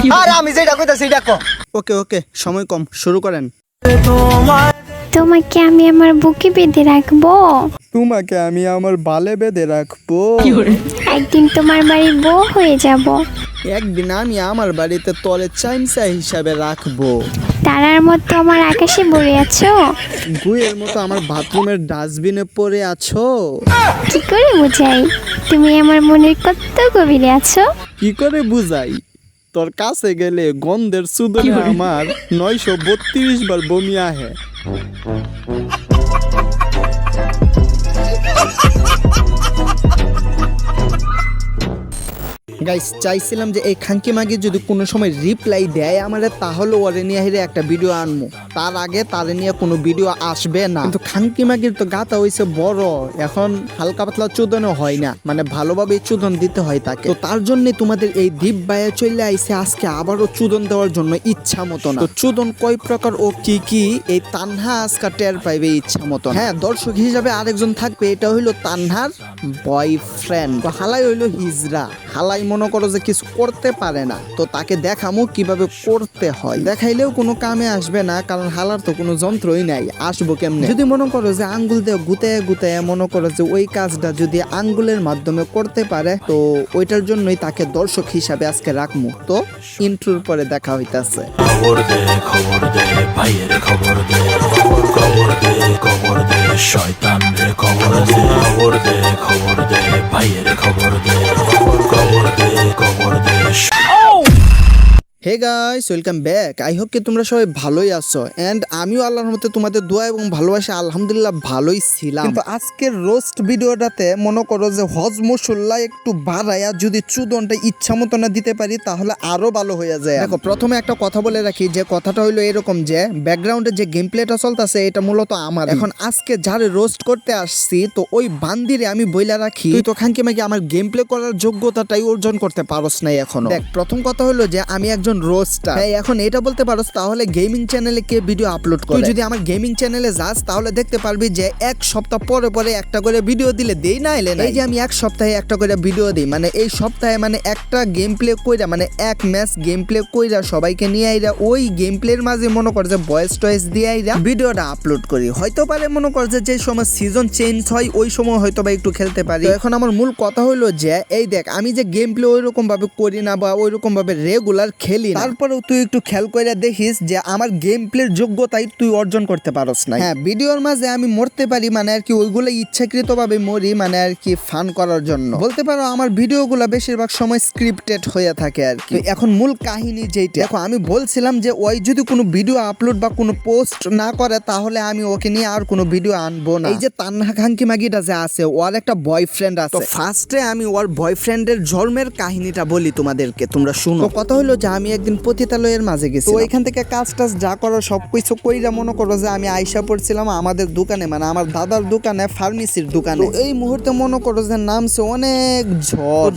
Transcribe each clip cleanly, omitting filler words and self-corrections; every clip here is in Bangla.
আরে আমি যেটা কইতাছি সেটা কো। ওকে ওকে, সময় কম, শুরু করেন। তোমাকে আমি আমার বুকে বেঁধে রাখবো। তোমাকে আমি আমার বালে বেঁধে রাখবো। একদিন তোমার বাড়ির বউ হয়ে যাব। একদিন আমি আমার বাড়িতে তলে চাইমসা হিসাবে রাখবো। তারার মতো আমার আকাশে ভরে আছো। গুয়ের মতো আমার বাথরুমের ডাস্টবিনে পড়ে আছো। কি করে বোঝাই তুমি আমার মনের কত গভীরে আছো? কি করে বুঝাই? তোর কাছে গেলে গন্ধের সুদনে আমার 932 বার বমি আহে। গাইস, চাইছিলাম যে এই খাঙ্কি মাগি যদি কোনো সময় রিপ্লাই দেয় আমারে, তাহলে ওরে নিয়ে হিরে একটা ভিডিও আনবো। তার আগে তারে নিয়ে কোনো ভিডিও আসবে না। কিন্তু খাঙ্কি মাগির তো গাতা হইছে বড়, এখন হালকা পাতলা চোদনও হয় না, মানে ভালোভাবে চোদন দিতে হয় তাকে। তো তার জন্য তোমাদের এই দ্বীপ বাইয়ে চলে আইছে আজকে আবারও চোদন দেওয়ার জন্য ইচ্ছা মতো না। তো চোদন কয় প্রকার ও কি কি এই তানহা আজকে টের পাইবে ইচ্ছা মতো। হ্যাঁ, দর্শক হিসাবে আরেকজন থাকবে, এটা হইলো তানহার বয়ফ্রেন্ড। তো হালাই হইলো হিজরা। হালাই মনে করো যে কিছু করতে পারে না, তো তাকে দেখামো কিভাবে করতে হয়। দেখাইলেও কোনো কামে আসবে না, কারণ হালার তো কোনো যন্ত্রই নাই, আসবো কেমনে? যদি মনে করো যে আঙ্গুল দিয়ে গুতায় গুতায় মনে করো যে ওই কাজটা যদি আঙ্গুলের মাধ্যমে করতে পারে, তো ওইটার জন্যই তাকে দর্শক হিসাবে আজকে রাখমু। তো ইন্ট্রোর পরে দেখা হইতাছে। খবর দে ভাইয়ের খবর দে, খবর দে শয়তান রে খবর দে, খবর দে ভাইয়ের খবর দে, খবর দে। Hey guys, welcome back. I hope কি তোমরা সবাই ভালোই আছো, এন্ড আমিও আল্লাহর মতে তোমাদের দোয়া এবং ভালোবাসা আলহামদুলিল্লাহ ভালোই ছিলাম। কিন্তু আজকের রোস্ট ভিডিওটাতে মনে করো যে হজ মশলা একটু বাড়াইয়া যদি চুদনটা ইচ্ছা মতো না দিতে পারি, তাহলে আরো ভালো হয়ে যায়। দেখো, প্রথমে একটা কথা বলে রাখি, যে কথাটা হইলো এরকম যে ব্যাকগ্রাউন্ডে যে গেম প্লেটা চলতেছে এটা মূলত আমার। এখন আজকে যারে রোস্ট করতে আসছি, তো ওই বান্দিরে আমি বইলা রাখি, তুই তো খানকি মাকি আমার গেম প্লে করার যোগ্যতাটাই অর্জন করতে পারস নাই এখনো। দেখ, প্রথম কথা হলো যে আমি একজন রোস্টার। হ্যাঁ, এখন এটা বলতে পারোস তাহলে গেমিং চ্যানেলে কে ভিডিও আপলোড করে? তুই যদি আমার গেমিং চ্যানেলে যাস তাহলে দেখতে পারবি যে এক সপ্তাহ পরে পরে একটা করে ভিডিও দিলে দেই না এলে না। এই যে আমি এক সপ্তাহে একটা করে ভিডিও দিই, মানে এই সপ্তাহে মানে একটা গেম প্লে কইরা, মানে এক ম্যাচ গেম প্লে কইরা সবাইকে নিয়ে আইরা ওই গেম প্লের মাঝে মনে কর যে ভয়েস টয়েস দিয়ে আইরা ভিডিওটা আপলোড করি। হয়তো পারে মনে কর যে সময় সিজন চেঞ্জ হয় ওই সময় হয়তো বা একটু খেলতে পারি। এখন আমার মূল কথা হইলো যে এই দেখ, আমি যে গেম প্লে ওই রকম ভাবে করি না বা ওই রকম ভাবে রেগুলার খেলি, তারপরেও তুই একটু খেয়াল করে দেখিস যে আমার গেম প্লের যোগ্যতাই তুই অর্জন করতে পারস না। হ্যাঁ, ভিডিওর মাঝে আমি মরতে পারি, মানে আর কি ওইগুলো ইচ্ছাকৃত ভাবে মরি, মানে আর কি ফান করার জন্য বলতে পারো। আমার ভিডিওগুলো বেশিরভাগ সময় স্ক্রিপ্টেড হয়ে থাকে আর কি। এখন মূল কাহিনী যেইটা, দেখো আমি বলছিলাম যে ওই যদি কোনো ভিডিও আপলোড বা কোনো পোস্ট না করে, তাহলে আমি ওকে নিয়ে আর কোনো ভিডিও আনবো না। এই যে তানহা খানকি মাগিটা যে আছে, ওর একটা বয়ফ্রেন্ড আছে। তো ফার্স্টে আমি ওর বয়ফ্রেন্ডের জন্মের কাহিনীটা বলি তোমাদেরকে, তোমরা শুনো। কথা হলো যে আমি একদিন পতিতালয়ের মাঝে গেছি, তো এখান থেকে কাজ টাজ যা করো সবকিছু কইরা মনে করো যে আমি আইসা পড়ছিলাম আমাদের দোকানে, মানে আমার দাদার দোকানে, ফার্মেসির দোকানে। এই মুহূর্তে মনে করো যে নামছে অনেক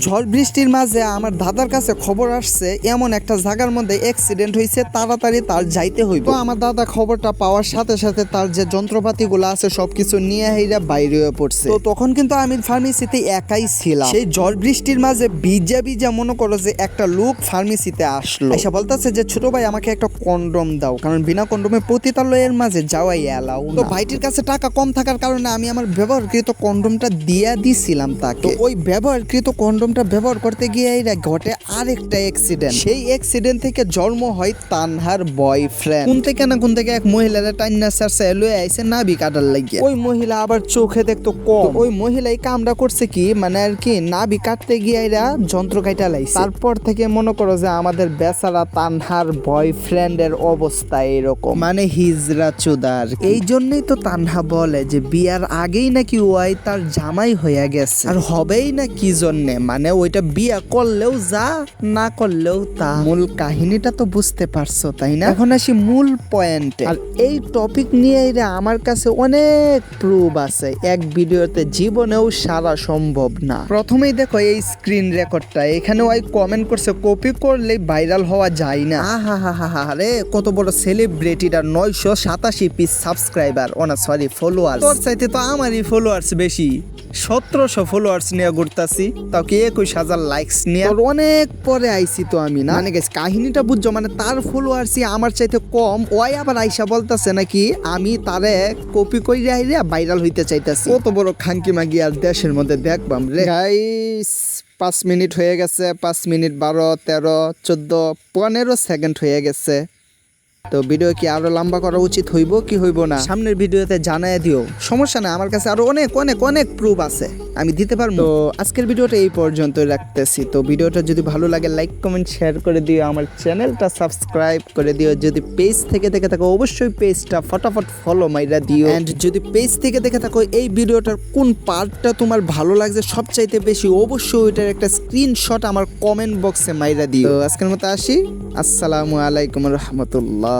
ঝড় বৃষ্টির মাঝে আমার দাদার কাছে খবর আসছে এমন একটা জায়গার মধ্যে অ্যাক্সিডেন্ট হয়েছে, তাড়াতাড়ি তার যাইতে হইব। তো আমার দাদা খবরটা পাওয়ার সাথে সাথে তার যে যন্ত্রপাতি গুলো আছে সবকিছু নিয়ে হেইরা বাইরে হয়ে পড়ছে। তো তখন কিন্তু আমি ফার্মেসিতে একাই ছিলাম। সেই ঝড় বৃষ্টির মাঝে ভিজা ভিজা মনে করো যে একটা লোক ফার্মেসিতে আসলো, এসে বলতেছে যে ছোট ভাই আমাকে একটা কন্ডম দাও, কারণ বিনা কন্ডমে পতিতালয়ের মাঝে যাওয়াই এলাও না। তো ভাইটির কাছে টাকা কম থাকার কারণে আমি আমার ব্যবহারকৃত কন্ডমটা দিয়া দিছিলাম তাকে। তো ওই ব্যবহারকৃত কন্ডমটা ব্যবহার করতে গিয়ে ঘটে আরেকটা অ্যাক্সিডেন্ট। সেই অ্যাক্সিডেন্ট থেকে জন্ম হয় তানহার বয়ফ্রেন্ড। কোন থেকে না কোন থেকে এক মহিলারা টাইনা সারসে লয়ে আইছে নাভি কাটার লাগিয়ে। ওই মহিলা আবার চোখে দেখতো কম। ওই মহিলাই কামটা করছে কি, মানে আর কি নাভি কাটতে গিয়ে যন্ত্র কাটা লাইছে। তারপর থেকে মনে করো যে আমাদের বেচারা তানহার বয়ফ্রেন্ডের অবস্থা এরকম, মানে হিজরা চুদার। এই জন্যই তো তানহা বলে যে বিয়ার আগেই নাকি ওই তার জামাই হয়ে গেছে, আর হবেই না কি জন্যে, মানে ওইটা বিয়া করলেও যা, না করলেও তা। মূল কাহিনীটা তো বুঝতে পারছো তাই না? এখন আসি মূল পয়েন্টে। আর এই টপিক নিয়ে আমার কাছে অনেক প্রুফ আছে, এক ভিডিওতে জীবনেও সারা সম্ভব না। প্রথমেই দেখো এই স্ক্রিন রেকর্ডটা, এখানে ওই কমেন্ট করছে কপি করলেই ভাইরাল হওয়া যায় না। আরে কত বড় সেলিব্রিটিটা 987 পিস সাবস্ক্রাইবার, সরি ফলোয়ার। তোর চাইতে তো আমারই ফলোয়ার্স বেশি, 1700 ফলোয়ার্স নিয়ে ঘুরতাছি, তাও কি 21,000 লাইকস নিয়ে। তোর অনেক পরে আইছি তো আমি, না মানে গেছি কাহিনীটা বুঝছো, মানে তার ফলোয়ার্সই আমার চাইতে কম। ওই আবার আইসা বলতাছে নাকি আমি তারে কপি কইরা আইরা ভাইরাল হইতে চাইতাছি। কত বড় খানকি মাগি আর দেশের মধ্যে দেখবাম রে। গাইস 5 মিনিট হয়ে গেছে, 5 মিনিট 12, 13, 14, 15 সেকেন্ড হয়ে গেছে। তো ভিডিও কি আরো লম্বা করা উচিত হইব কি হইব না সামনের ভিডিওতে জানায় দিও, সমস্যা না, আমার কাছে আরো অনেক অনেক অনেক প্রুফ আছে, আমি দিতে পারবো। তো আজকের ভিডিওটা এই পর্যন্তই রাখতেছি। তো ভিডিওটা যদি ভালো লাগে লাইক কমেন্ট শেয়ার করে দিও, আমার চ্যানেলটা সাবস্ক্রাইব করে দিও। যদি পেজ থেকে দেখে থাকো অবশ্যই পেজটা ফটাফট ফলো মাইরা দিও। এন্ড যদি পেজ থেকে দেখে থাকো এই ভিডিওটার কোন পার্টটা তোমার ভালো লাগছে সবচাইতে বেশি, অবশ্যই ওইটার একটা স্ক্রিনশট আমার কমেন্ট বক্সে মাইরা দিও। তো আজকের মতো আসি, আসসালামু আলাইকুম রহমতুল্লাহ।